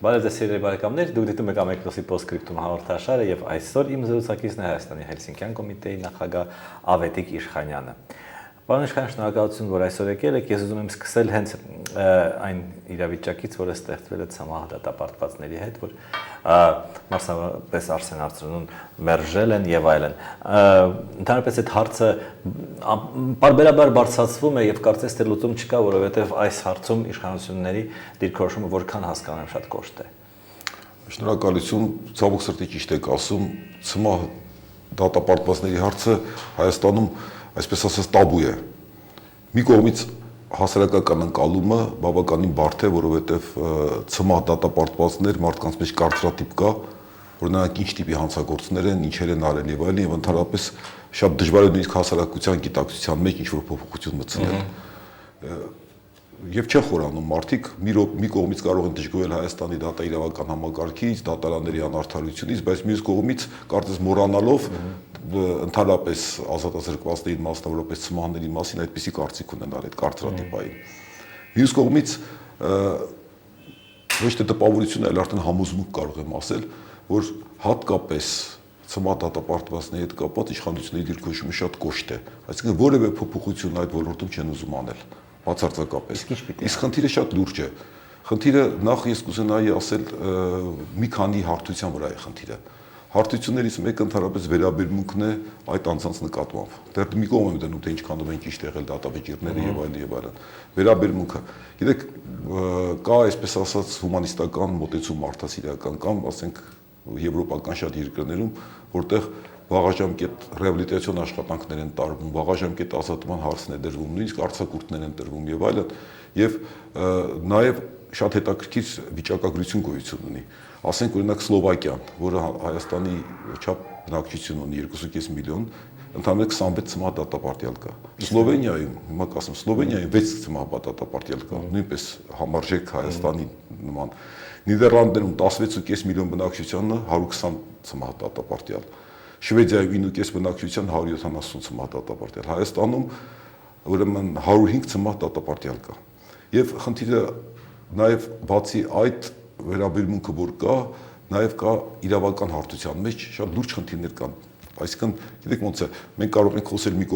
Բարև ձեզ սիրելի բարեկամներ, դուք դիտում եք Ամերիկոսի Post-Scriptum հաղորդաշարը եւ այսօր իմ զրուցակիցն է Հայաստանի Հելսինկյան կոմիտեի նախագահ Ավետիք Իշխանյանը։ Պարոն Իշխանյան, շնորհակալություն, որ այսօր եկել եք։ Ես ուզում եմ սկսել հենց այն իրավիճակից, որը ստեղծվել է ՑՄՀ դատապարտվածների հետ, որ մասնավորապես Արսեն Արծրունին մերժել են եւ այլն։ Ընդհանրապես այդ հարցը բարբերաբար բարձրացվում է եւ կարծես թե լուծում չկա, որովհետեւ այս հարցում իշխանությունների դիրքորոշումը որքան հասկանամ շատ կոշտ է։ Շնորհակալություն, ցավոք սրտի ճիշտ եք ասում, ՑՄՀ դատապարտվածների հարցը Հայաստանում այսպես ասած տաբու է։ Մի կողմից հասարակական ընկալումը բավականին բարդ է, որովհետև ՑՄՀ դատապարտվածներ մարդկանց մեջ կարծրատիպ կա, որ նրանք ինչ տիպի հանցագործներ են, ինչեր են արել եւ այլն, եւ ընդհանրապես շատ դժվար է նույնիսկ հասարակության գիտակցության մեջ ինչ-որ փոփոխություն մտցնել։ Եվ չեն խորանում մարդիկ մի կողմից կարող են դժգոհել Հայաստանի դատաիրավական համակարգից, դատարանների անարդարությունից, բայց մյուս կողմից կարծես մոռանալով ընդհանրապես ազատազրկվածների մասնավորապես ՑՄՀ-ների մասին այդպիսի կարծիք ունենալ այդ կարծրատիպային։ Մյուս կողմից ոչ թե տպավորություն, այլ արդեն համոզմունք կարող եմ ասել, որ հատկապես ՑՄՀ դատապարտվածների հետ կապված իշխանությունների դիրքորոշումը շատ կոշտ է, այսինքն որևէ փոփոխություն այդ ոլորտում չեն ուզում անել, բացարձակապես։ Իսկ խնդիրը շատ լուրջ է։ Խնդիրը նախ ես կուզենայի ասել մի քանի հարթության վրա է խնդիրը։ Հարթություններից մեկը ընդհանրապես վերաբերմունքն է այդ անձանց նկատմամբ։ Դեռ մի կողմ եմ դնում, թե ինչքանով են ճիշտ եղել դատավճիռները եւ այլն եւ այլն։ Վերաբերմունքը։ Գիտեք, կա այսպես ասած հումանիստական մոտեցում մարդասիրական կամ ասենք եվրոպական շատ երկրներում, որտեղ վաղաժամկետ ռեաբիլիտացիոն աշխատանքներ են տարվում, վաղաժամկետ ազատման հարցն է դրվում, նույնիսկ արձակուրդներ են տրվում եւ այլն, եւ նաեւ շատ հետաքրքիր վիճակագրություն գոյություն ունի։ Ասենք օրինակ Սլովակիան, որը Հայաստանի չափ բնակչություն ունի 2.5 միլիոն, ընդհանրապես 26 ՑՄՀ դատապարտյալ կա։ Սլովենիայում, հիմա կասեմ, Սլովենիայում 6 ՑՄՀ դատապարտյալ կա, նույնպես համարժեք Հայաստանի նման։ Նիդերլանդներում 16.5 միլիոն բնակչությանը 120 ՑՄՀ դատապարտյալ։ Շվեդիայում 9.5 բնակչության 170 ՑՄՀ դատապարտյալ։ Հայաստանում ուրեմն 105 ՑՄՀ դատապարտյալ կա։ Եվ խնդիրը նաև բացի այդ վերաբերմունքը որ կա, նաև կա իրավական հարթության մեջ շատ լուրջ խնդիրներ կան։ Այսինքն, գիտեք ոնց է, մենք կարող ենք խոսել մի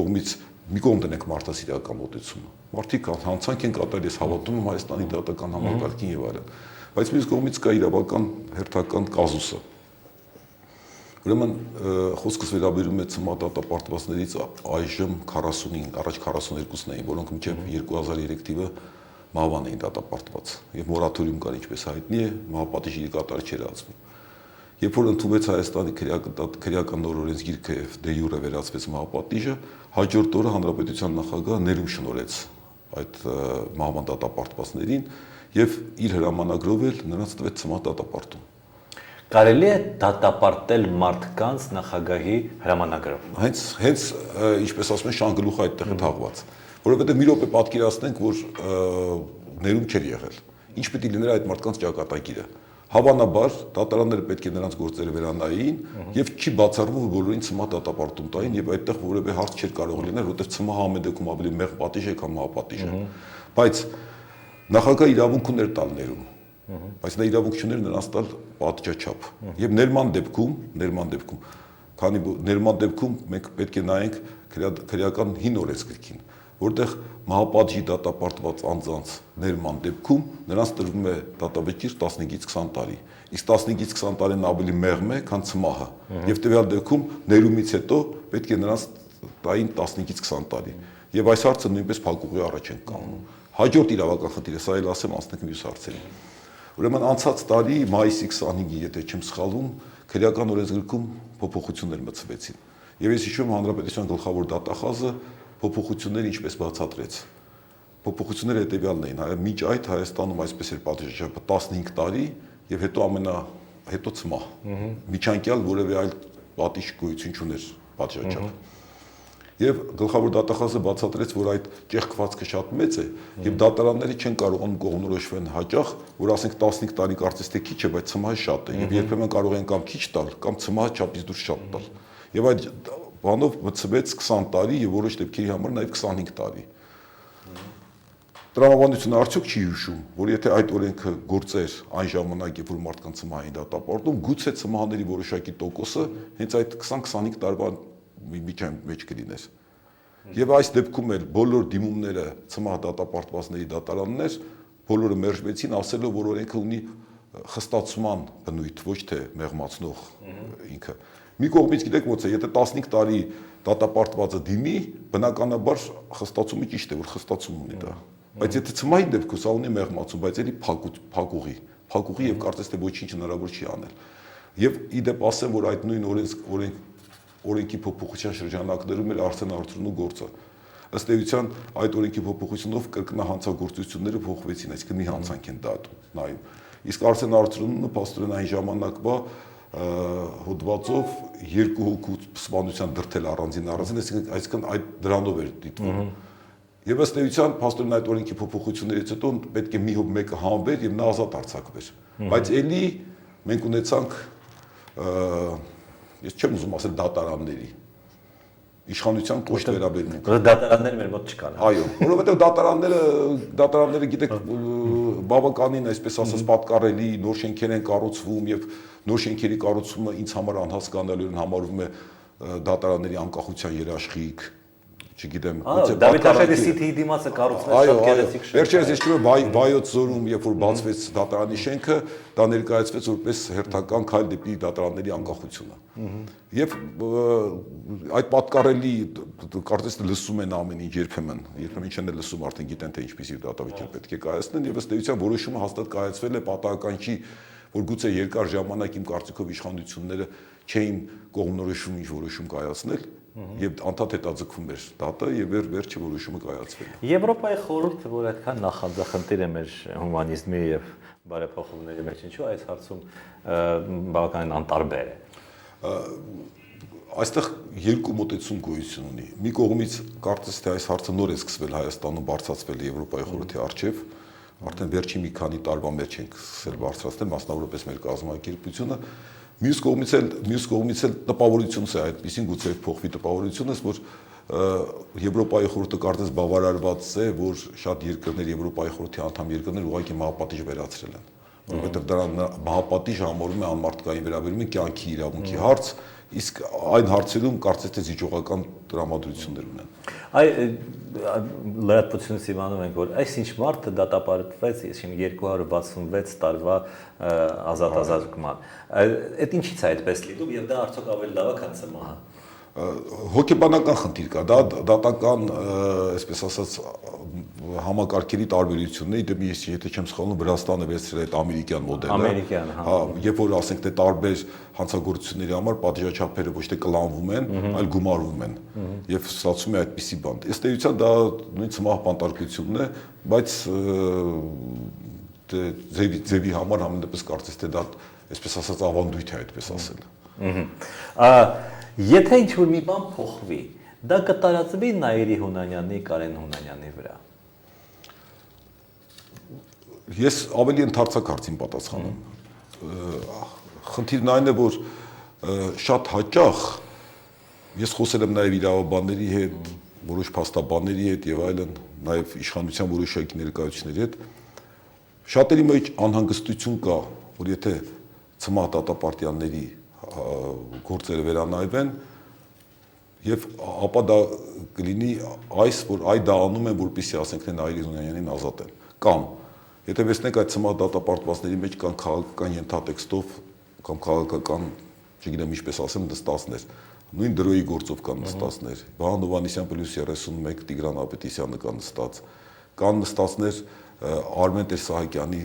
կողմ դնենք մարդասիրական մոտեցումը։ Մարդիկ հանցանք են կատարել, ես հավատում եմ Հայաստանի դատական համակարգին եւ այլն։ Բայց մյուս կողմից կա իրավական հերթական կազուսը։ Ուրեմն խոսքս վերաբերում է ՑՄՀ դատապարտվածներից այժմ 45, առաջ 42-ն էին, որոնք մինչև 2003 թիվը մահվան էին դատապարտված եւ մորաթորիում կար, ինչպես հայտնի է, մահապատիժի կատարը չէր ածվում։ Երբ որ ընդունվեց Հայաստանի քրեական նոր օրենսգիրքը եւ դե յուրե վերացվեց մահապատիժը, հաջորդ օրը հանրապետության նախագահը ներում շնորհեց այդ մահվան դատապարտվածներին եւ իր հրամանագրով էլ նրանց տվեց ՑՄՀ դատապարտում։ Կարելի է դատապարտել մարդկանց նախագահի հրամանագրով։ Հենց ինչպես ասում են, շանգլուխը այդտեղ է թաղված, որովհետեւ մի րոպե պատկերացնենք, որ ներում չէր եղել։ Ինչ պետք է լիներ այդ մարդկանց ճակատագիրը։ Հավանաբար դատարանները պետք է նրանց գործերը վերանային եւ չի բացառվում, որ բոլորին ՑՄՀ դատապարտում տային եւ այդտեղ որևէ հարց չէր կարող լինել, որովհետեւ ՑՄՀ ամենեքում ավելի մեղ պատիժ է, քան մահապատիժը։ Բայց նախագահը իրավունք ուներ տալ ներում, բայց նա իրավունք չուներ նրանց տալ պատժաչափ։ Եվ ներման դեպքում, քանի ներման դեպքում մենք պետք է նայենք քրեական հին օրենսգրքին, որտեղ մահապատժի դատապարտված անձանց ներման դեպքում նրանց տրվում է դատավճիռ 15-ից 20 տարի։ Իսկ 15-ից 20 տարին ավելի մեղմ է, քան ՑՄՀ։ Եվ տվյալ դեպքում ներումից հետո պետք է նրանց տային 15-ից 20 տարի։ Եվ այս հարցը նույնպես փակուղի առաջ են կանգնում։ Հաջորդ իրավական խնդիրը, սա էլ ասեմ, անցնենք մյուս հարցերին։ Ուրեմն անցած տարի մայիսի 25-ին, եթե չեմ սխալվում, քրեական օրենսգրքում փոփոխություններ մտցվեցին։ Եվ ես հիշում եմ հանրապետության գլխավոր դատախազը փոփոխությունները ինչպես բացատրեց։ Փոփոխությունները հետևյալն էին, մինչ այդ Հայաստանում այսպես էր պատժաչափը 15 տարի եւ հետո ՑՄՀ։ Միջանկյալ որևէ այլ պատիժ գոյություն չուներ պատժաչափ։ Եվ գլխավոր դատախազը բացատրեց, որ այդ ճեղքվածքը շատ մեծ է եւ դատարանները չեն կարողանում կողմնորոշվեն հաճախ, որ ասենք 15 տարի կարծես թե քիչ է, բայց ՑՄՀ շատ է եւ երբեմն կարող են կամ քիչ տալ, կամ ՑՄՀ չափից դուրս շատ տալ։ Եվ այդ բանով մտցվեց 20 տարի եւ որոշ դեպքերի համար նաեւ 25 տարի։ Տրամաբանությունը արդյոք չի հիշում, որ եթե այդ օրենքը գործեր այն ժամանակ, երբ որ մարդկանց ցմահային դատապարտում, գուցե ցմահների որոշակի տոկոսը հենց այդ 20-25 տարվա մեջ կլիներ։ Եվ այս դեպքում էլ բոլոր դիմումները ցմահ դատապարտվածների դատարաններ բոլորը մերժվեցին, ասելով, որ օրենքը ունի խստացման բնույթ, ոչ թե մեղմացնող ինքը։ Մի կողմից գիտեք ոնց է, եթե 15 տարի դատապարտվածը դիմի, բնականաբար խստացումը ճիշտ է, որ խստացում ունի դա։ Բայց եթե ցմահի դեպքում սա ունի մեղմացում, բայց էլի փակուղի եւ կարծես թե ոչինչ հնարավոր չի անել։ Եվ իդեպ ասեմ, որ այդ նույն օրենքի փոփոխության շրջանակներում էլ Արսեն Արթուրնու գործը ըստ էության այդ օրենքի փոփոխությունով կրկնահանցագործությունները փոխվեցին, այսինքն մի հանցանք են նայում։ Իսկ Արսեն Արթուրնը փաստորեն այն ժամանակվա հոդվածով երկու հոգու սպանության դրթել առանձին, այսինքն այդ դրանով էր դիտվում։ Եվ ըստ էության փաստորեն այդ օրենքի փոփոխություններից հետո պետք է մի հոգ մեկը հանվեր եւ նա ազատ արձակվեր։ Բայց էլի մենք ունեցանք ես չեմ ուզում ասել դատարանների իշխանության կոշտ վերաբերմունք։ Դատարանները մեր մոտ չկան։ Այո, որովհետեւ դատարանները գիտեք բավականին, այսպես ասած, պատկառելի նոր շենքեր են կառուցվում եւ նոր շենքերի կառուցումը ինձ համար անհասկանալի համարվում է դատարանների անկախության երաշխիք, չգիտեմ, Դավիթ Աշոտի Սիթիի դիմացը կառուցվեց շատ գեղեցիկ շենք։ Վերջերս ես չգիտեմ Վայոց ձորում, երբ որ բացվեց դատարանի շենքը, դա ներկայացվեց որպես հերթական քայլ դեպի դատարանների անկախությունը։ Եվ այդ պատկառելի կարծես թե լսում են ամեն ինչ երբեմն չեն լսում, արդեն գիտեն թե ինչպեսի դատավիճակ պետք է կայացնեն եւ ըստ էության որոշումը հաստատ կայացվել է պատահական չի, որ գուցե երկար ժամանակ իմ կարծիքով իշխանությունները չէին կողմնորոշում ինչ որոշում կայացնել եւ անդադ հետաձգվում էր դատը եւ վերջի որոշումը կայացվել է։ Եվրոպայի խորհուրդը, որ այդքան նախանձախնդիր է մեր հումանիզմի եւ բարեփոխումների մեջ, ինչու այս հարցում բավականին անտարբեր է։ Այստեղ երկու մոտեցում գոյություն ունի։ Մի կողմից կարծես թե այս հարցը նոր է սկսվել Հայաստանում, բարձրացվել է Եվրոպայի խորհրդի առջև, արդեն վերջի մի քանի տարվա մեջ ենք սկսել բարձրացնել, մասնավորապես մեր կազմակերպությունը։ Մյուս կողմից էլ տպավորությունս է այդպեսին, գուցե փոխվի տպավորությունս, որ Եվրոպայի խորհուրդը կարծես բավարարված է, որ շատ երկրներ Եվրոպայի խորհրդի անդամ երկրներ ուղղակի մահապատիժ վերացրել են, որովհետև դրան մահապատիժ համարում է անմարդկային վերաբերումի կյանքի իրավունքի հարց, իսկ այն հարցերում կարծես թե զիջողական տրամադրություններ ունեն։ Լրատվությունից իմանում ենք, որ այսինչ մարդը դատապարտվեց 266 տարվա ազատազրկման։ Այդ ինչի՞ց է այդպես լինում եւ դա արդյոք ավելի լավ է, քան ցմահը։ Հոգեբանական խնդիր կա, դա դատական, այսպես ասած, համակարգերի տարբերությունն է, իդեպ ես եթե չեմ սխալվում, Վրաստանը վերցրել այդ ամերիկյան մոդելը։ Ամերիկյան, հա։ Երբ որ ասենք թե տարբեր հանցագործությունների համար պատժաչափերը ոչ թե կլանվում են, այլ գումարվում են եւ ստացվում է այդպիսի բան։ Ըստ էության դա նույն ցմահ բանտարկությունն է, բայց ձևի համար համենայնպես կարծես թե դա այսպես ասած ավանդույթ է, այդպես ասել։ Եթե ինչ-որ մի բան փոխվի, դա կտարածվի Նաիրի Հունանյանի, Կարեն Հունանյանի վրա։ Ես ավելի ընդարձակ հարցին պատասխանեմ։ Խնդիրն այն է, որ շատ հաճախ ես խոսել եմ նաև իրավաբանների հետ, որոշ փաստաբանների հետ եւ այլն, նաև իշխանության որոշակի ներկայացուցիչների հետ, շատերի մեջ անհանգստություն կա, որ եթե ցմահ դատապարտյանների գործերը վերանայվեն եւ ապա դա կլինի որ այ դա անում են, որպեսզի ասենք թե Նաիրի Հունանյանին ազատեն։ Կամ եթե տեսնենք այդ ցմահ դատապարտվածների մեջ կան քաղաքական ենթատեքստով կամ քաղաքական, չգիտեմ ինչպես ասեմ, նստածներ, նույն դրոյի գործով կան նստածներ, Վահան Հովհաննիսյան +31 Տիգրան Ապետիսյանը կան նստածներ Արմեն Տեր-Սահակյանի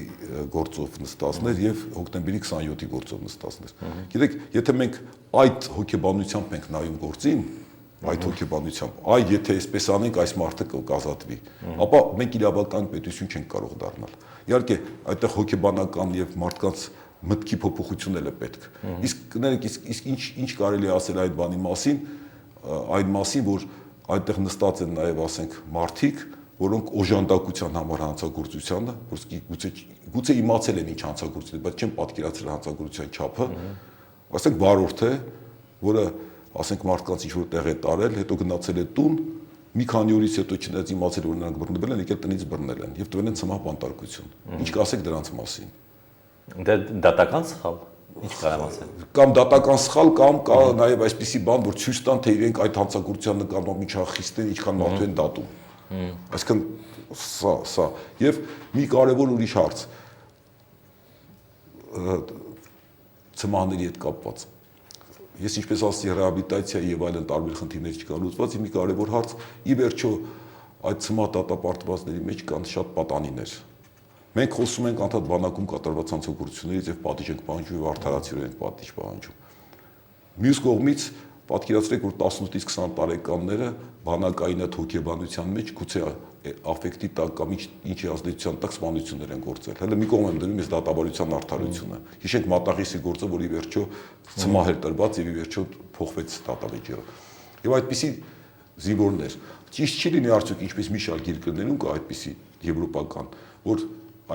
գործով նստածներ եւ հոկտեմբերի 27-ի գործով նստածներ։ Գիտեք, եթե մենք այդ հոգեբանությամբ ենք նայում գործին, այդ հոգեբանությամբ, եթե այսպես անենք, այս մարդը կազատվի, ապա մենք իրավական պետություն չենք կարող դառնալ։ Իհարկե, այդտեղ հոգեբանական եւ մարդկանց մտքի փոփոխություն էլ է պետք։ Իսկ կներեք, իսկ ինչ կարելի է ասել այդ բանի մասին, որ այդտեղ նստած են նաեւ, ասենք, մարդիկ, որոնք օժանդակության համար հանցագործությանը, գուցե իմացել են ինչ հանցագործություն, բայց չեն պատկերացրել հանցագործության չափը, ասենք վարորդ է, որը ասենք մարդկանց ինչ-որ տեղ է տարել, հետո գնացել է տուն, մի քանի օրից հետո չնայած իմացել որ նրանք բռնվել են, եկել տնից բռնել են եւ տվել են ցմահ բանտարկություն։ Ինչ կասեք դրանց մասին։ Դե դատական սխալ։ Ինչ կարամ ասել։ Կամ դատական սխալ կամ կա նաեւ այսպիսի բան, որ ցույց տան, թե իրենք այդ հանցագործության նկատմամբ ինչա խիստ են, ինչքան մարդու են դատում։ Այսինքն սա եւ մի կարեւոր ուրիշ հարց ցմահների հետ կապված։ Ես ինչպես ասացի, ռեաբիլիտացիա եւ այլն տարբեր խնդիրներ չկան լուծված, մի կարեւոր հարց, ի վերջո այդ ցմահ դատապարտվածների մեջ կան շատ պատանիներ։ Մենք խոսում ենք անդադ բանակում կատարված հանցագործություններից եւ պատիժ ենք պահանջում եւ արդարացիորեն ենք պատիժ պահանջում։ Մյուս կողմից պատկերացրեք, որ 18-ից 20 տարեկանները բանակային այդ հոգեբանության մեջ գուցե աֆեկտի տակ կամ ինչի ազդեցության տակ սպանություններ են գործել։ Հələ մի կողմ եմ դնում ես դատավարության արդարությունը։ Հիշենք Մատաղիսի գործը, որ ի վերջո ցմահ էր տրված եւ ի վերջո փոխվեց դատավեճերը։ Եվ այդպիսի զինվորներ։ Ճիշտ չի լինի արդյոք ինչպես մի շարք երկրներում կա այդպիսի եվրոպական, որ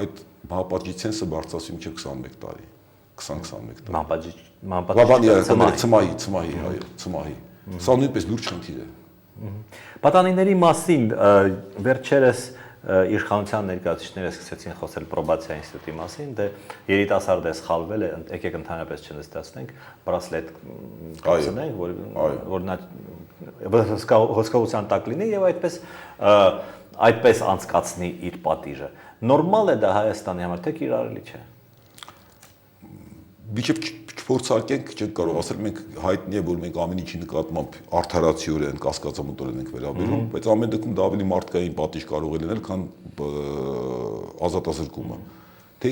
այդ մահապատժի ցենսը բարձրացում մինչև 21 տարի, 20-21 տարի։ Ցմահի, այո, ցմահի։ Սա նույնպես լուրջ խնդիր է։ Պատանիների մասին վերջերս իշխանության ներկայացուցիչները սկսեցին խոսել պրոբացիա ինստիտուտի մասին, դե երիտասարդ է սխալվել է, եկեք ընդհանրապես չնստացնենք, բրասլետ կացնենք, որ նա հսկողության տակ լինի եւ այդպես անցկացնի իր պատիժը։ Նորմալ է դա Հայաստանի համար, թե կիրառելի չէ։ Միջև չփորձարկենք, չենք կարող ասել, մենք հայտնի է, որ մենք ամեն ինչի նկատմամբ արդարացիորեն, կասկածամտորեն ենք վերաբերում, բայց ամեն դեպքում դա ավելի մարդկային պատիժ կարող է լինել, քան ազատազրկումը։ Թե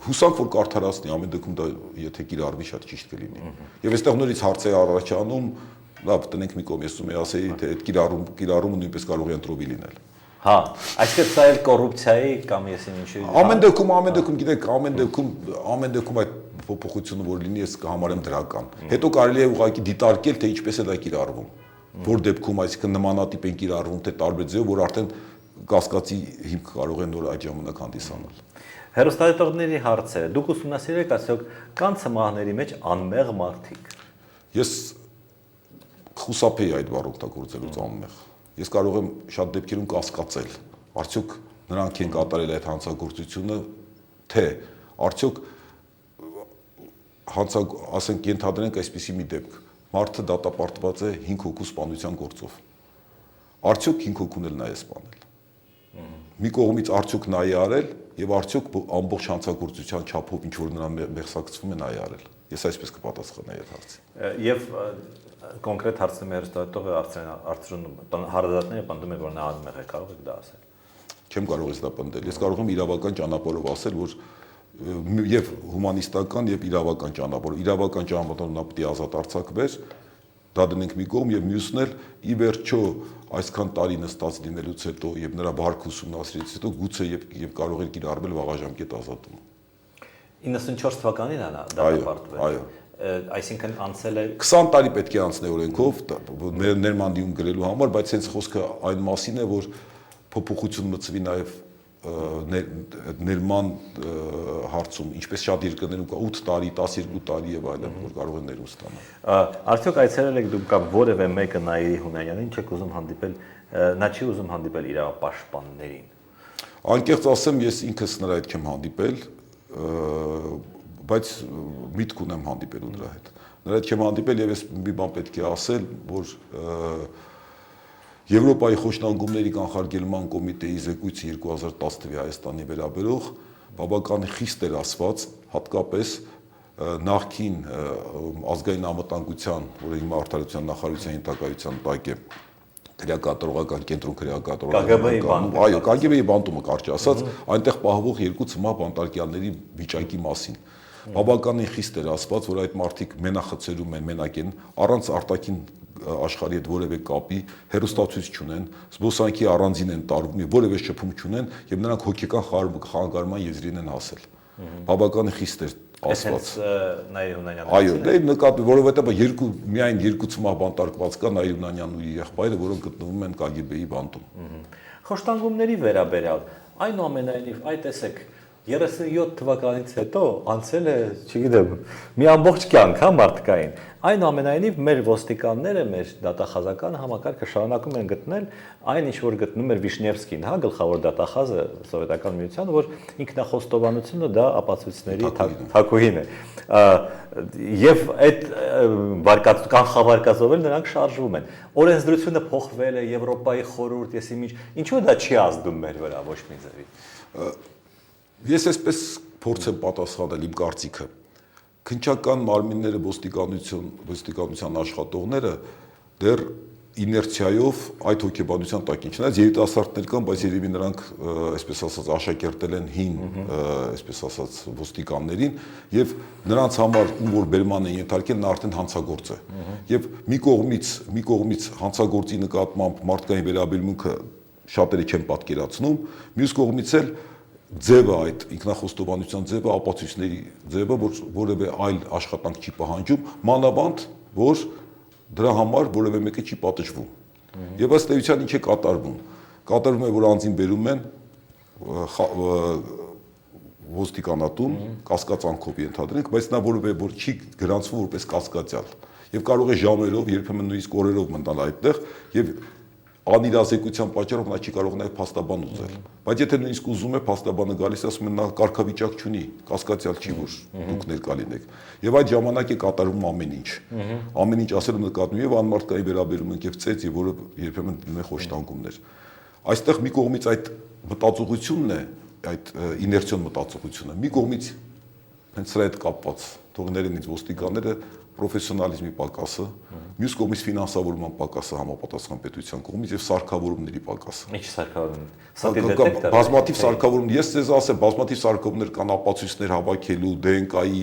հուսանք, որ կարդարացնի, ամեն դեպքում դա եթե կիրառվի շատ ճիշտ կլինի։ Եվ այստեղ նորից հարց է առաջանում, լավ, տնենք մի կողմ, ես ում ասեի, թե այդ կիրառումը նույնպես կարող է ընտրովի լինել։ Հա, այսինքն սա էլ կոռուպցիայի կամ եսին ինչի։ Ամեն դեպքում, գիտեք, ամեն դեպքում այդ փոփոխությունը որ լինի, ես կհամարեմ դրական։ Հետո կարելի է ուղղակի դիտարկել, թե ինչպես է դա կիրառվում։ Որ դեպքում, այսինքն նմանատիպ են կիրառվում, թե տարբեր ձևով, որ արդեն կասկածի հիմք կարող են նոր այդ ժամանակ հանդիսանալ։ Հեռուստադիտողների հարցերը։ Դուք ուսումնասիրեք, ասեք, կան ցմահների մեջ անմեղ մարդիկ։ Ես խուսափեի այդ բառը օգտագործելուց անմեղ։ Ես կարող եմ շատ դեպքերում կասկածել, արդյոք նրանք են կատարել այդ հանցագործությունը, թե արդյոք ասենք ենթադրենք այսպիսի մի դեպք, մարդը դատապարտված է 5 հոգու սպանության գործով, արդյոք 5 հոգուն էլ նա է սպանել, մի կողմից արդյոք նա է արել եւ արդյոք ամբողջ հանցագործության չափով ինչ որ նրան մեղսակցվում է նա է արել, ես այսպես կպատասխանեի այդ հարցին։ Եվ կոնկրետ հարցնում է հեռուստադիտողը արդյունքում հարազատները պնդում են, որ նա անմեղ է, կարող եք դա ասել։ Չեմ կարող ես դա պնդել, ես կարող եմ իրավական ճանապարհով ասել, որ եւ հումանիստական եւ իրավական ճանապարհով նա պետք է ազատ արձակվեր, դա դնենք մի կողմ եւ մյուսն էլ ի վերջո այսքան տարի նստած լինելուց հետո եւ նրա բարք ուսումնասիրելուց հետո գուցե եւ կարող էր կիրառվել վաղաժամկետ ազատում։ 94 թվականին է դատապարտվել։ Այո։ Այսինքն անցել է 20 տարի պետք է անցնի օրենքով ներմանդիում գրելու համար, բայց հենց խոսքը այն մասին է, որ փոփոխություն մտցվի նաեւ ներման հարցում, ինչպես շատ երկրներում կա 8 տարի, 12 տարի եւ այլն, որ կարող են ներում ստանալ։ Արդյոք այցելել եք դուք կամ որևէ մեկը Նաիրի Հունանյանին չեք ուզում հանդիպել, նա չի ուզում հանդիպել իրավապաշտպաններին։ Անկեղծ ասեմ, ես ինքս նրա հետ չեմ հանդիպել, բայց միտք ունեմ հանդիպելու նրա հետ։ Նրա հետ չեմ հանդիպել եւ ես մի բան պետք է ասել, որ Եվրոպայի խոշտանգումների կանխարգելման կոմիտեի զեկույցը 2010 թվականի Հայաստանի վերաբերող բավական խիստ էր ասված, հատկապես նախկին ազգային անվտանգության, որը հիմա արդարության նախարարության ենթակայության տակ է, քրեակատարողական կենտրոն քրեակատարողական, այո, KGB-ի բանտումը կարճ ասած, այնտեղ պահվող երկու ցմահ բանտարկյալների վիճակի մասին։ Բավականին խիստ էր ասված, որ այդ մարդիկ մենախցերում են, մենակ են, առանց արտաքին աշխարհի հետ որևէ կապի, հերոստացույց չունեն, զբոսանքի առանձին են տարվում եւ որևէ շփում չունեն եւ նրանք հոգեկան խանգարման եզրին են հասել։ Բավականին խիստ էր ասված։ Նաիր Հունանյանը։ Այո, դա նկատի, որովհետեւ միայն երկու ցմահ բանտարկված կա Նաիր Հունանյանն ու իր եղբայրը, որոնք գտնվում են KGB-ի բանտում։ Խոշտանգումների վերաբերյալ, այնուամենայնիվ, այ տեսեք, 37 թվականից հետո անցել է, չգիտեմ, մի ամբողջ կյանք, հա, մարդկային։ Այնուամենայնիվ մեր ոստիկանները, մեր դատախազական համակարգը շարունակում են գտնել այն, ինչ որ գտնում էր Վիշնևսկին, հա, գլխավոր դատախազը Սովետական Միությանը, որ ինքնախոստովանությունը դա ապացույցների թակուհին է։ Եվ այդ կանխավարկածով էլ նրանք շարժվում են։ Օրենսդրությունը փոխվել է, Եվրոպայի խորհուրդ, ինչու դա չի ազդում մեր վրա ոչ մի ձևի։ Ես այսպես փորձեմ պատասխանել իմ կարծիքը։ Քննչական մարմինները ոստիկանության աշխատողները դեռ իներցիայով այդ հոգեբանության տակ են։ Չնայած երիտասարդներ կան, բայց երևի նրանք, այսպես ասած, աշակերտել են հին, այսպես ասած, ոստիկաններին եւ նրանց համար ում որ բերման են ենթարկել, նա արդեն հանցագործ է։ Եվ մի կողմից հանցագործի նկատմամբ մարդկային վերաբերմունքը շատերը չեն պատկերացնում, մյուս կողմից էլ ձևը այդ ինքնախոստովանության ձևը ապացույցների ձևը, որ որևէ այլ աշխատանք չի պահանջում, մանավանդ որ դրա համար որևէ մեկը չի պատժվում։ Եվ ըստ էության ինչ է կատարվում։ Կատարվում է, որ անձին բերում են ոստիկանատուն, կասկածանքով ենթադրենք, բայց նա որևէ որ չի գրանցվում որպես կասկածյալ։ Եվ կարող է ժամերով, երբեմն նույնիսկ օրերով մնալ այդտեղ եւ անիրազեկության պատճառով նա չի կարող նաև փաստաբան ուզել։ Բայց եթե նույնիսկ ուզում է, փաստաբանը գալիս է, ասում են նա կարգավիճակ չունի, կասկածյալ չի, որ դուք ներկա լինեք։ Եվ այդ ժամանակ է կատարվում ամեն ինչ։ Ամեն ինչ ասելու նկատվում եւ անմարդկային վերաբերմունք եւ ծեծ եւ որը երբեմն դնում է խոշտանգումներ։ Այստեղ մի կողմից այդ մտածողությունն է, այդ իներցիոն մտածողությունը, մի կողմից հենց սրա հետ կապված թողներեն ինձ ոստիկանները պրոֆեսիոնալիզմի պակասը, մյուս կողմից ֆինանսավորման պակասը համապատասխան պետության կողմից եւ սարքավորումների պակասը։ Ինչ սարքավորում։ Բազմաթիվ սարքավորում, ես ձեզ ասեմ, բազմաթիվ սարքավորումներ կան ապացույցներ հավաքելու, DNK-ի,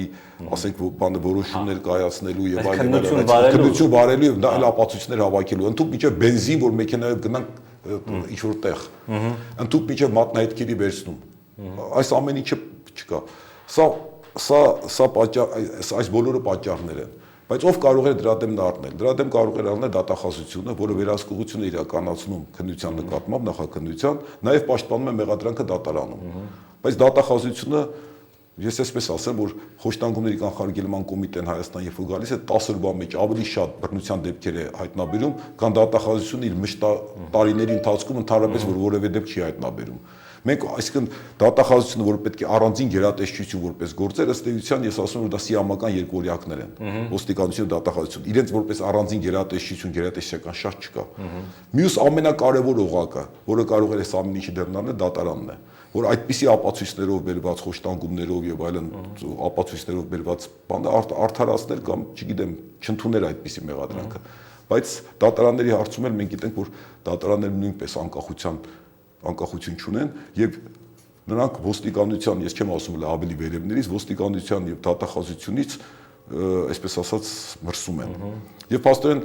ասենք բանը որոշումներ կայացնելու եւ այլն, քննություն վարելու եւ դա այլ ապացույցներ հավաքելու։ Ընդհանուր միջև բենզին, որ մեքենայով գնանք ինչ որ տեղ։ Ընդհանուր միջև մատնահետքերի վերցնում։ Այս ամեն ինչը չկա։ Այս բոլորը պատճառներ են։ Բայց ով կարող է դրա դեմ դառնել։ Դրա դեմ կարող է առնել դատախազությունը, որը վերահսկողություն է իրականացնում քննության նկատմամբ, նախաքննության, նաև պաշտպանում է մեղադրանքը դատարանում։ Բայց դատախազությունը, ես այսպես ասեմ, որ խոշտանգումների կանխարգելման կոմիտեն Հայաստան երբ որ գալիս է 10 օրվա մեջ ավելի շատ բռնության դեպքեր է հայտնաբերում, քան դատախազությունը իր մշտ տարիների ընթացքում ընդհանրապես որևէ դեպք չի հայտնաբերում։ Մենք այսինքն դատախազությունը, որ պետք է առանձին գերատեսչություն որպես գործեր, ըստ էության ես ասում եմ, որ դա սիամական երկու օրինակներ են։ Ոստիկանություն, դատախազություն։ Իրենց որպես առանձին գերատեսչություն, գերատեսչական շահ չկա։ Մյուս ամենակարևոր օղակը, որը կարող է այս ամեն ինչը դեռնալ, դատարանն է, որ այդպիսի ապացույցներով բերված խոշտանգումներով եւ այլն ապացույցներով բերված բանը արդարացնել կամ, չգիտեմ, չընդունել այդպիսի մեղադրանքը։ Բայց դատարանների հարցում էլ մենք գիտենք, որ դատարանները նույնպես անկախություն չունեն եւ նրանք ոստիկանության, ես չեմ ասում էլ ավելի վերևներից, ոստիկանության եւ դատախազությունից, այսպես ասած, մրսում են։ Եվ փաստորեն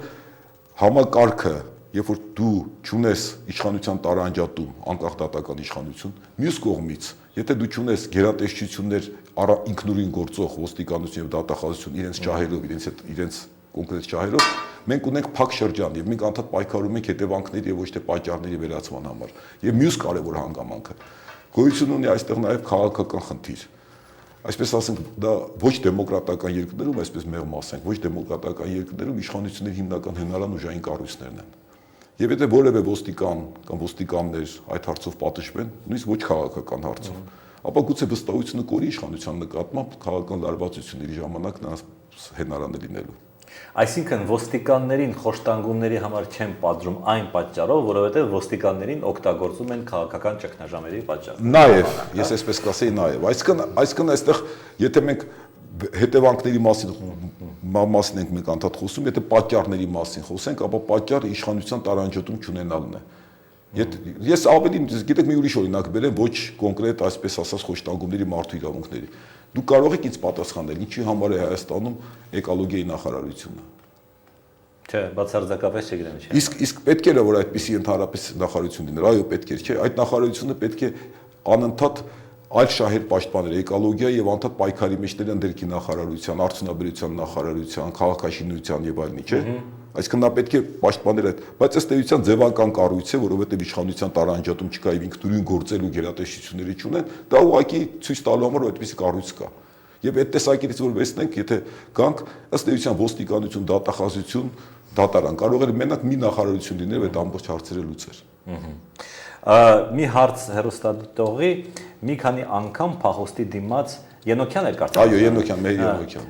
համակարգը, երբ որ դու չունես իշխանության տարանջատում, անկախ դատական իշխանություն, մյուս կողմից, եթե դու չունես գերատեսչություններ ինքնուրույն գործող ոստիկանություն եւ դատախազություն իրենց ճահերով, իրենց կոնկրետ ճահերով, մենք ունենք փակ շրջան եւ մենք անդադ պայքարում ենք հետևանքների եւ ոչ թե պատճառների վերացման համար։ Եվ մյուս կարևոր հանգամանքը գոյություն ունի այստեղ նաեւ քաղաքական խնդիր։ Այսպես ասենք, դա ոչ դեմոկրատական երկրներում, այսպես մեղմ ասենք, ոչ դեմոկրատական երկրներում իշխանությունների հիմնական հնարան ուժային կառույցներն են։ Եվ եթե որևէ ոստիկան կամ ոստիկաններ այդ հարցով պատժվեն, նույնիսկ ոչ քաղաքական հարցով, ապա գուցե վստահությունը կորի իշխանության նկատմամբ քաղաքական լարվածությունների ժամանակ նրանց հնարան է լինելու։ Այսինքն ոստիկաններին խոշտանգումների համար չեն պատժում այն պատճառով, որովհետև ոստիկաններին օգտագործում են քաղաքական ճգնաժամերի պատճառով։ Նաև, ես այսպես կասեի նաև, այսինքն այստեղ եթե մենք հետևանքների մասին ենք մենք անդադ խոսում, եթե պատճառների մասին խոսենք, ապա պատճառը իշխանության տարանջատում չունենալն է։ Ես ավելի, գիտեք, մի ուրիշ օրինակ բերեմ, ոչ կոնկրետ, այսպես ասած, խոշտանգումների մարդու իրավունքների։ Դուք կարող եք ինձ պատասխանել, ինչի համար է Հայաստանում էկոլոգիայի նախարարությունը։ Չէ, բացարձակապես չգիտեմ ինչ է։ Իսկ պետք է որ այդպիսի ընդհանրապես նախարարություն լիներ, այո, պետք է, չէ, այդ նախարարությունը պետք է անընդհատ այլ շահեր պաշտպաներ, էկոլոգիայի եւ անդադ պայքարի մեջ ներդրքի նախարարության, արդյունաբերության նախարարության, քաղաքաշինության եւ այլնի, չէ։ Այսինքն նա պետք է պաշտպաներ այդ, բայց ըստ էության ձևական կառույց է, որովհետև իշխանության տարանջատում չկա եւ ինքնուրույն գործելու գերատեսչությունների չունեն, դա ուղղակի ցույց տալու համար որ այդպիսի կառույց կա։ Եվ այդ տեսակետից որ վերցնենք, եթե գանք ըստ էության ոստիկանություն, դատախազություն, դատարան, կարող է մենակ մի նախարարություն լինել, այդ ամբողջ հարցերը լուծեր։ Մի հարց հերոստատողի մի քանի անգամ փախոստի դիմաց Ենոքյան էր կարծես։ Այո, Ենոքյան, մեր Ենոքյան։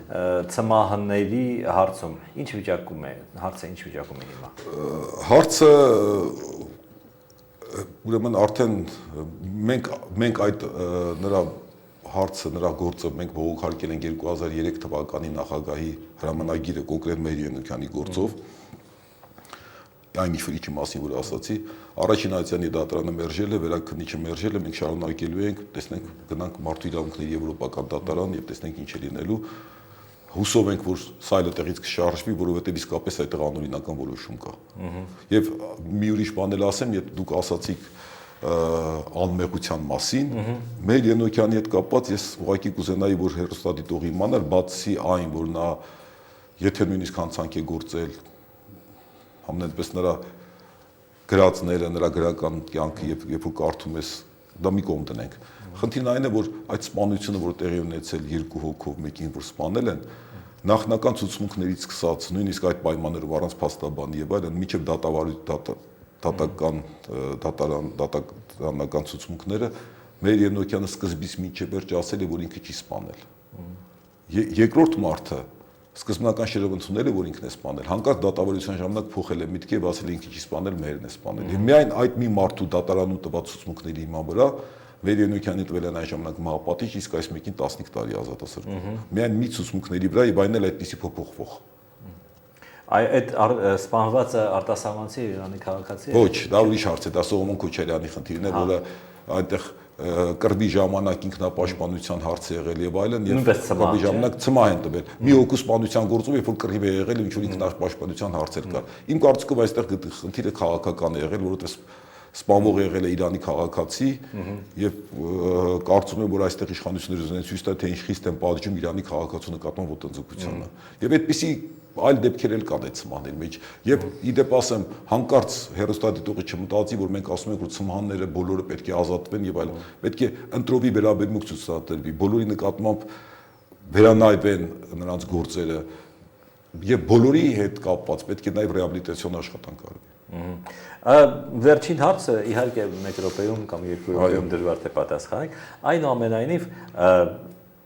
Ցմահների հարցում ինչ վիճակում է, հարցը ինչ վիճակում է հիմա։ Հարցը ուրեմն արդեն մենք այդ նրա հարցը, նրա գործը մենք բողոքարկել ենք 2003 թվականի նախագահի հրամանագիրը կոնկրետ մեր Ենոքյանի գործով։ Այն ինչ-որ մասին որ ասացի, առաջին Ասիանի դատարանը մերժել է, վերաքննիչը մերժել է, մենք շարունակելու ենք, տեսնենք գնանք մարդու իրավունքների եվրոպական դատարան եւ տեսնենք ինչ է լինելու։ Հուսով ենք, որ սա այլ տեղից կշարժվի, որովհետեւ իսկապես այդտեղ անօրինական որոշում կա։ Եվ մի ուրիշ բան էլ ասեմ, եթե դուք ասացիք անմեղության մասին, մեր Ենոքյանի հետ կապված ես ուղղակի կուզենայի, որ հերոստատիտողի իմանար, բացի այն, որ նա եթե նույնիսկ հանցանք է գործել, համենայնպես նրա գրածները, նրա գրական կյանքը երբ որ կարդում ես, դա մի կողմ դնենք։ Խնդիրն այն է, որ այդ սպանությունը, որ տեղի ունեցել 2 հոգով մեկին, որ սպանել են, նախնական ցուցմունքներից սկսած, նույնիսկ այդ պայմաններով առանց փաստաբանի եւ այլն, մինչեւ դատական ցուցմունքները մեր Ենոքյանը սկզբից մինչեւ վերջ ասել է, որ ինքը չի սպանել։ Երկրորդ մարդը սկզբնական շրջանցումները է, որ ինքն է սպանել, հանկարծ դատավարության ժամանակ փոխել է միտքը եւ ասել է ինքը չի սպանել, մերն է սպանել։ Եվ միայն այդ մի մարդու դատարանում տված ցուցմունքների հիման վրա մեր Ենոքյանի տվել են այն ժամանակ մահապատիժ, իսկ այս մեկին 15 տարի ազատազրկում։ Միայն մի ցուցմունքների վրա եւ այն էլ այդպեսի փոփոխվող։ Այդ սպանվածը արտասահմանցի Իրանի քաղաքացի է։ Ոչ, դա ուրիշ հարց է, դա Սողոմոն Քոչարյանի խնդիրն է, որը այնտեղ կռվի ժամանակ ինքնապաշտպանության հարց է եղել եւ այլն եւ կռվի ժամանակ ցմահ են տվել։ Մի հոգու սպանության գործով երբ որ կռիվ է եղել, ինչ որ ինքնապաշտպանության հարցեր կա։ Իմ կարծիքով այստեղ խնդիրը քաղաքական է եղել, որովհետեւ սպանող եղել է Իրանի քաղաքացի եւ կարծում եմ որ այստեղ իշխանությունները ուզեն ցույց տալ թե ինչ խիստ են պատժում Իրանի քաղաքացու նկատմամբ ոտնձգությանը։ Եվ այդպիսի այլ դեպքեր էլ կան այդ ցմահների մեջ եւ իդեպ ասեմ հանկարծ հերոստատիտողը չմտածի որ մենք ասում ենք որ ցմահները բոլորը պետք է ազատվեն եւ այլն պետք է ընտրովի վերաբերմունք ցուցադրվի բոլորի նկատմամբ վերանայվեն նրանց գործերը եւ բոլորի հետ կապված պետք է նաեւ ռեաբիլիտացիոն աշխատանք արվի։ Վերջին հարցը իհարկե 1 րոպեում կամ 2 րոպեում դժվար թե պատասխանենք այնուամենայնիվ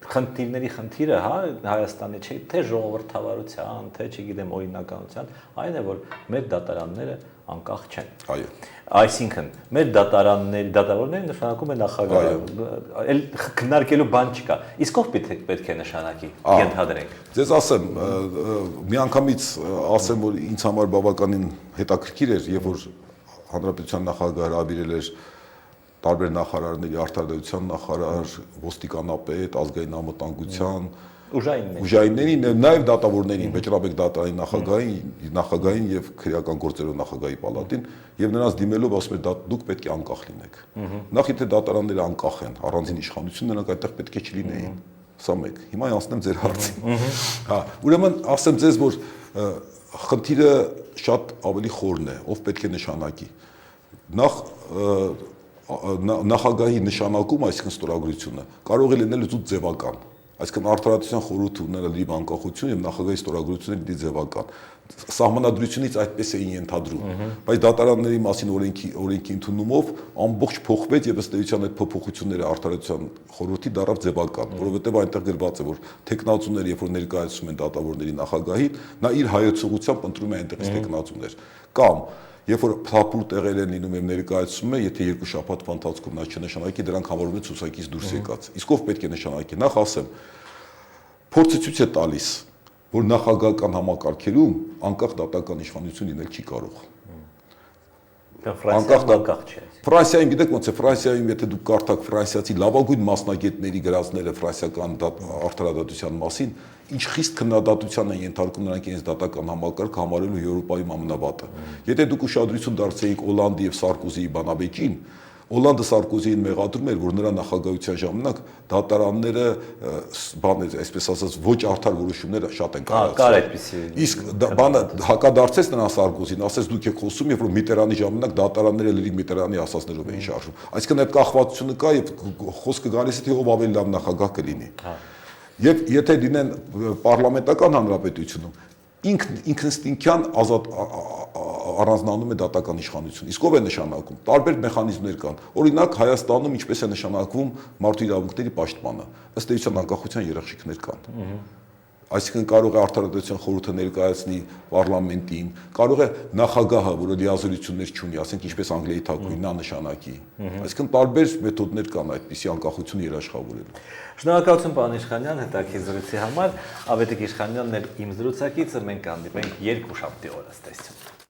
խնդիրների խնդիրը հա Հայաստանի չէ թե ժողովրդավարության, թե չգիտեմ օրինականության, այն է որ մեր դատարանները անկախ չեն։ Այո։ Այսինքն մեր դատավորները նշանակում է նախագահը, այլ քննարկելու բան չկա։ Իսկ ով պետք է նշանակի, ենթադրենք։ Ձեզ ասեմ, միանգամից ասեմ որ ինձ համար բավականին հետաքրքիր էր, երբ որ հանրապետության նախագահը հրավիրել էր տարբեր նախարարների արտադրության նախարար, ոստիկանապետ, ազգային անվտանգության, ուժայիններին, նաև դատավորներին, Բեճրաբեկ դատարանի նախագահային եւ քրեական գործերով նախագահի պալատին եւ նրանց դիմելով ասում է դուք պետք է անկախ լինեք։ Նախ եթե դատարանները անկախ են, առանձին իշխանություն, նրանք այդտեղ պետք է չլինեին։ Սա մեկ։ Հիմա անցնեմ ձեր հարցին։ Հա, ուրեմն ասեմ ձեզ, որ խնդիրը շատ ավելի խորն է, ով պետք է նշանակի։ Նախ նախագահի նշանակում, այսինքն ստորագրությունը, կարող է լինել զուտ ձևական, այսինքն արտադրության խորհուրդը ունենալ իր անկախություն եւ նախագահի ստորագրությունը լինի ձևական։ Սահմանադրությունից այդպես էին ենթադրում, բայց դատարանների մասին օրենքի ընդունումով ամբողջ փոխվեց եւ ըստ էության այդ փոփոխությունները արտադրության խորհրդի դարավ ձևական, որովհետեւ այնտեղ գրված է որ տեխնացուները երբ որ ներկայացում են դատավորների նախագահին, նա իր հայեցողությամբ ընտրում է այնտեղից տեխնացուներ կամ երբ որ փափուր տեղեր են լինում եւ ներկայացում է, եթե 2 շաբաթվա ընթացքում նա չնշանակի, դրանք համարվում են ցուցակից դուրս եկած։ Իսկ ով պետք է նշանակի։ Նախ ասեմ, փորձը ցույց է տալիս, որ նախագահական համակարգերում անկախ դատական իշխանություն լինել չի կարող։ Անկախ չէ։ Ֆրանսիայում գիտեք ոնց է, Ֆրանսիայում եթե դուք կարդաք ֆրանսիացի լավագույն մասնագետների գրածները ֆրանսիական արտադրության մասին, ինչ խիստ քննադատության են ենթարկում նրանք իրենց դատական համակարգը համարելու Եվրոպայում ամենավատը։ Եթե դուք ուշադրություն դարձեիք Օլանդի եւ Սարկոզիի բանավեճին, Օլանդը Սարկոզիին մեղադրում էր, որ նրա նախագահության ժամանակ դատարանները այսպես ասած ոչ արդար որոշումներ շատ են կայացել։ Կար այդպիսի։ Իսկ բանը հակադարձեց նրան Սարկոզին, ասեց դուք եք խոսում, երբ որ Միտերանի ժամանակ դատարանները լրիվ Միտերանի ասածներով էին շարժում։ Այսինքն այդ կախվածությունը կա եւ խոսքը գալիս է թե ով ավելի լավ նախագահ կլինի։ Եվ եթե լինեն պարլամենտական հանրապետությունում, ինքնըստինքյան ազատ առանձնանում է դատական իշխանություն։ Իսկ ով է նշանակում։ Տարբեր մեխանիզմներ կան։ Օրինակ Հայաստանում ինչպես է նշանակվում մարդու իրավունքների պաշտպանը, ըստ էության անկախության երաշխիքներ կան։ Այսինքն կարող է արդարադատության խորհուրդը ներկայացնի պարլամենտին, կարող է նախագահը, որը լիազորություններ չունի, ասենք ինչպես Անգլիայի թագուհին, նա նշանակի։ Այսինքն տարբեր մեթոդներ կան այդպիսի անկախությունը երաշխավորելու։ Շնորհակալություն պարոն Իշխանյան, հետաքրքիր զրույցի համար։ Ավետիք Իշխանյանն էր իմ զրուցակիցը, մենք կհանդիպենք երկուշաբթի օրը, ստեսություն։